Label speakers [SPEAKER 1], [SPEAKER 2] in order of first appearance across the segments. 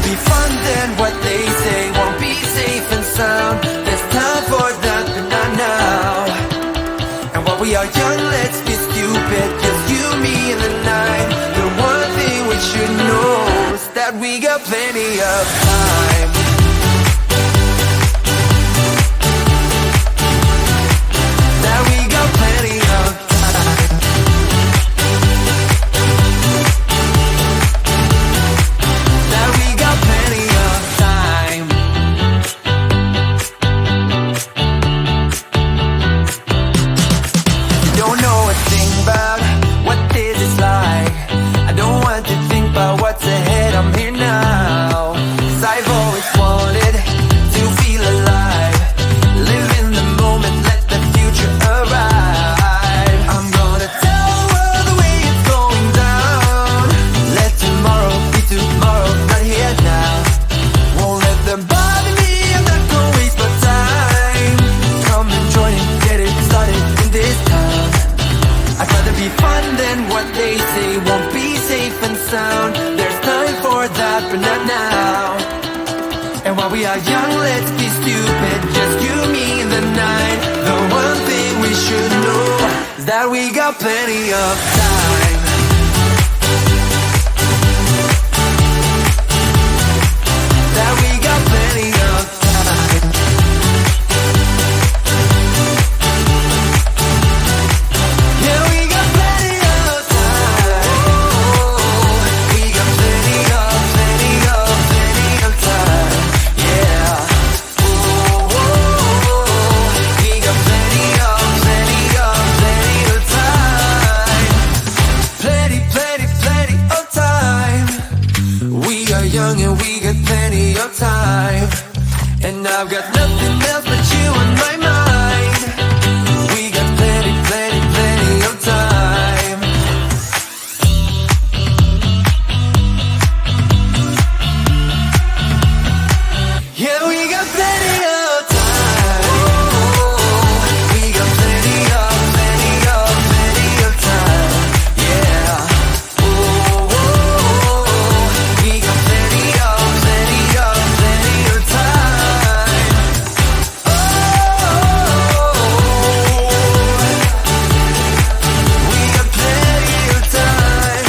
[SPEAKER 1] be fun, then what they say won't be safe and sound. There's time for that, but not now. And while we are young, let's be stupid, just you, me, and the night. The one thing we should know is that we got plenty of time. That we got plenty of time. That we got plenty of time. Don't know a thing about what this is like. I don't want to think about what's ahead, I'm here now. 'Cause I've always wanted to feel alive. Live in the moment, let the future arrive. I'm gonna tell the world the way it's going down. Let tomorrow be tomorrow, not here now. Won't let them bother me, I'm not gonna waste my time. Come and join it, get it started in this town. I'd rather be fun than what they say won't be safe and sound. There's time for that, but not now. And while we are young, let's be stupid, just you, me, and the night. The one thing we should know is that we got plenty of time. That we got plenty of time. Yeah, we got plenty of time. We got plenty of time. Yeah. We got plenty of time. Plenty of time. We are young and we got plenty of time. And I've got nothing else but you on my mind. We got plenty of time. Yeah, we got plenty of time. We got plenty of time. Yeah. We got plenty of time. We got plenty of time.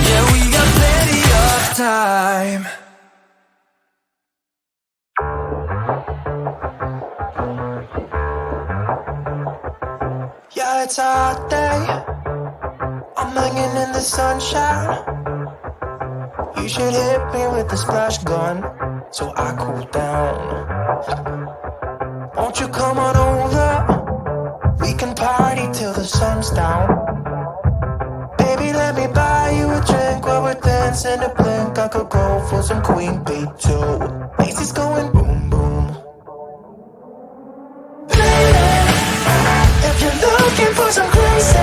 [SPEAKER 1] Yeah, we got plenty of time.
[SPEAKER 2] Yeah, it's a hot day. I'm hanging in the sunshine. You should hit me with the splash gun so I cool down. Won't you come on over? We can party till the sun's down. Baby, let me buy you a drink while we're dancing a blink. I could go for some Queen Bee too. Bass is going boom boom. If you're looking for some crazy,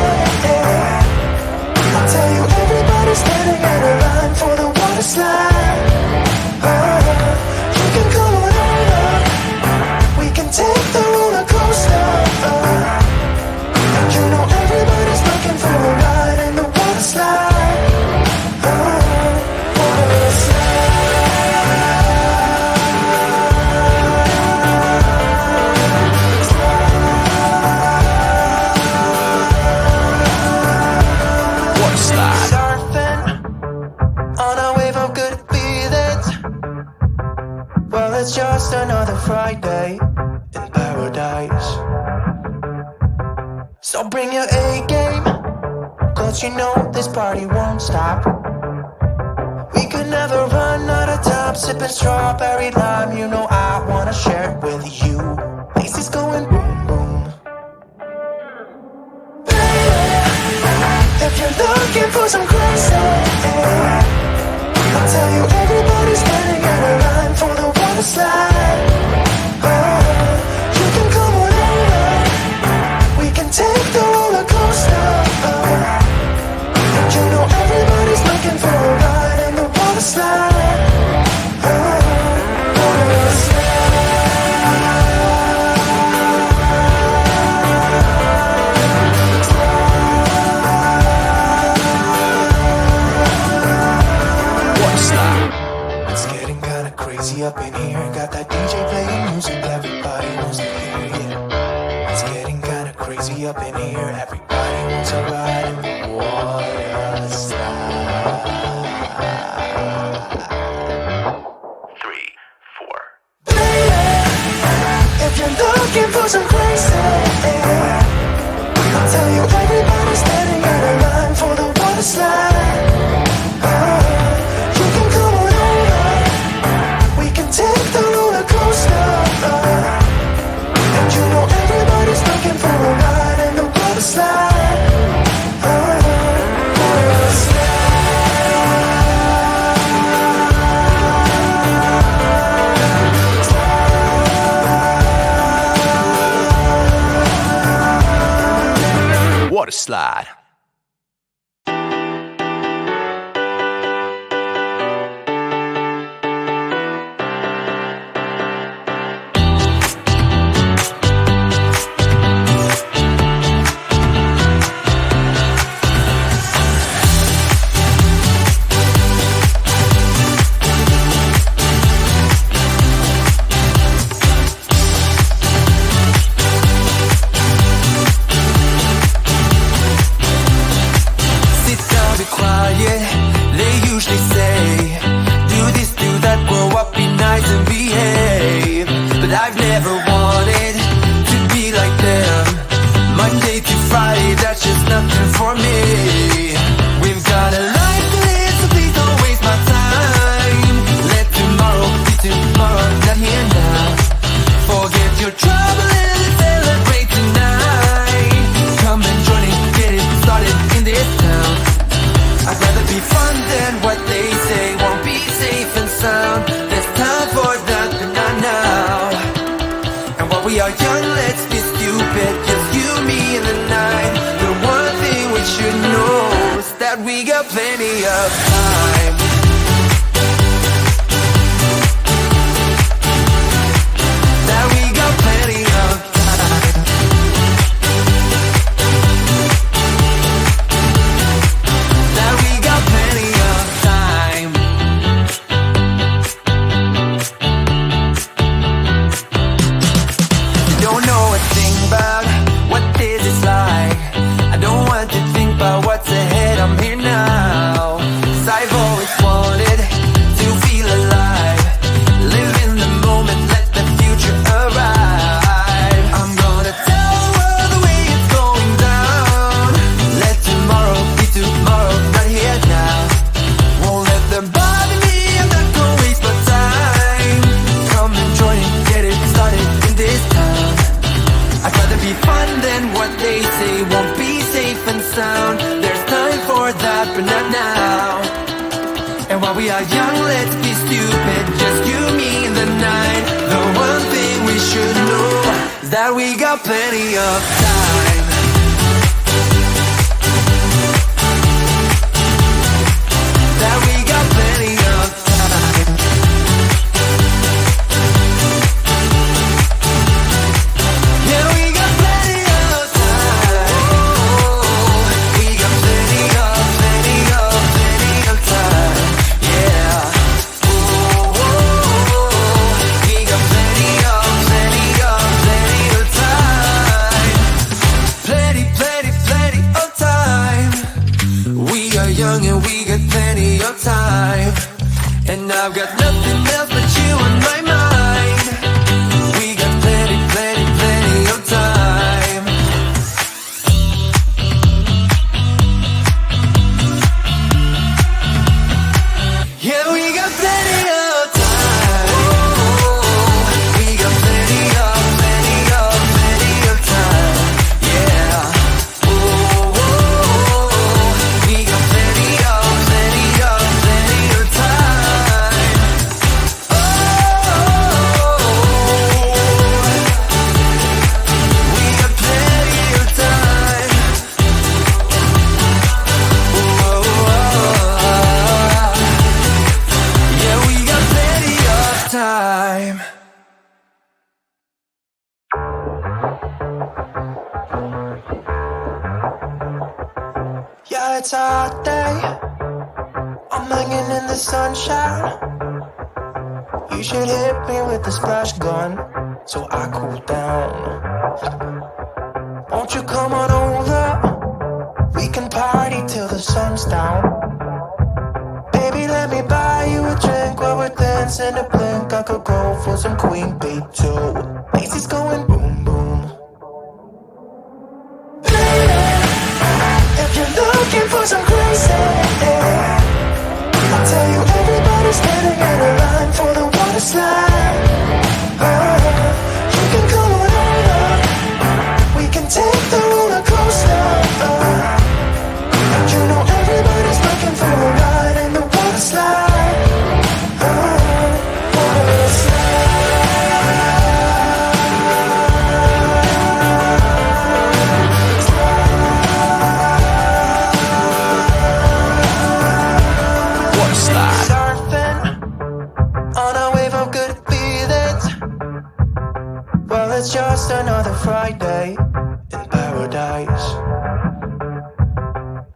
[SPEAKER 2] I'll tell you everybody's standing in a line for the water slide. You can come on over. We can take the roller coaster. And you know everybody's looking for a ride in the water slide. Water slide. Surfing on a wave of good feelings. Well, it's just another Friday in paradise. So bring your A game, 'cause you know this party won't stop. We could never run out of time, sipping strawberry lime. You know I wanna share it with you. Bass is going boom boom. If you're looking for some crazy, I'll tell you everybody's standing in a line for the water slide. You can come on over. We can take the roller coaster. And you know everybody's looking for a ride in the water slide. Water slide. here, everybody wants a ride in the water slide.
[SPEAKER 3] 3, 4.
[SPEAKER 2] If you're looking for some crazy, I'll tell you everybody's standing in a line for the water slide. You can come on over, we can take the roller coaster. And you know everybody's looking for a ride in the water slide. Water slide.
[SPEAKER 1] Water slide. They usually say, do this, do that, grow up, be nice and behave. But I've never wanted to be like them. Monday to Friday, that's just nothing for me. We've got a life to live, so please don't waste my time. Let tomorrow be tomorrow, not here now. Forget your trouble and let's celebrate tonight. Come and join it, get it started in this town. I'd rather be fun than what they say won't be safe and sound. There's time for that, but not now. And while we are young, let's be stupid. Just you, me, and the night. The one thing we should know is that we got plenty of time. That we got plenty of time. That we got plenty of time. You don't know a thing about what this is like. I don't want to think about what's ahead, I'm here now. 'Cause I've always wanted to feel alive. Live in the moment, let the future arrive. I'm gonna tell the world the way it's going down. Let tomorrow be tomorrow, not here now. Won't let them bother me, I'm not gonna waste my time. Come and join it, get it started in this town. I'd rather be fun than what they say won't be safe and sound. There's time for that, but not now. And while we are young, let's be stupid. Just you, me, and the night. The one thing we should know is that we got plenty of time. That we got plenty of time. Yeah, we got plenty of time. We got plenty of time. Yeah. We got plenty of time. Plenty of time. We are young and we got plenty of time. And I've got nothing else but you on my mind. We got plenty of time. Yeah, we got plenty of time. We got plenty of time. Yeah. We got plenty of time. Oh, we got plenty of time. Yeah, we got plenty of time.
[SPEAKER 2] Yeah, it's a hot day. I'm hanging in the sunshine. You should hit me with the splash gun so I cool down. Won't you come on over? We can party till the sun's down. Baby, let me buy you a drink while we're dancing a blink. I could go for some Queen Bee too. Macy's going boom boom. Baby, if you're looking for some crazy, I'll tell you everybody's getting in a line for the water slide. You can come on over. We can take the roller coaster. You know everybody's looking for a ride in the water slide. Water slide. Surfing on a wave of good feelings. Well, it's just another Friday in paradise.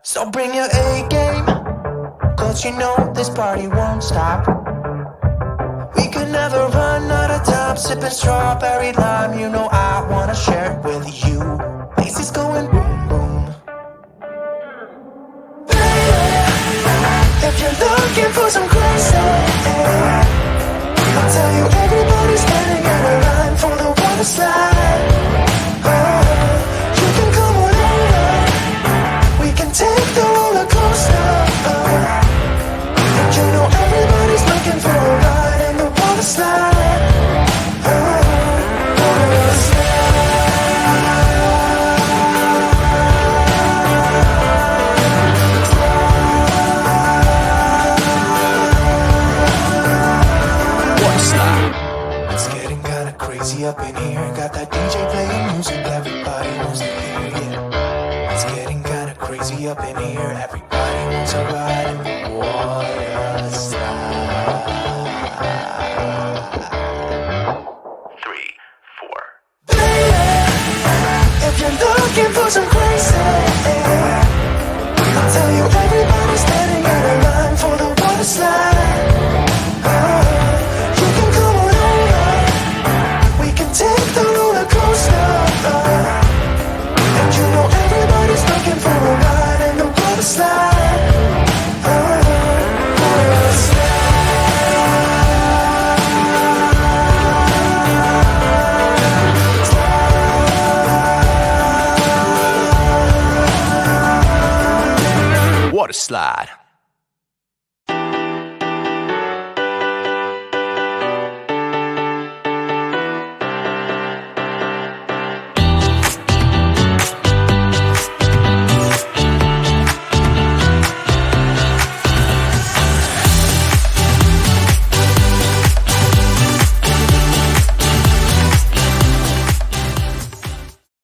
[SPEAKER 2] So bring your A game, cause you know this party won't stop. We could never run out of time, sipping strawberry lime. You know I wanna share it with you. Macy's going boom boom. Baby, if you're looking for some crazy, I'll tell you everybody's getting in a line for the water slide. You can come on over. We can take the roller coaster. You know everybody's looking for a ride in the water slide. Water slide. It's getting kinda crazy up in here. Got that DJ playing music everybody wants to hear, yeah. It's getting kinda crazy up in here. Everybody wants to ride in the water slide.
[SPEAKER 3] 3, 4.
[SPEAKER 2] Baby, if you're looking for some crazy, I'll tell you everybody's standing in a line for the water slide. You can come on over. We can take the roller coaster. And you know everybody's looking for a ride in the water slide. Water
[SPEAKER 1] Water slide.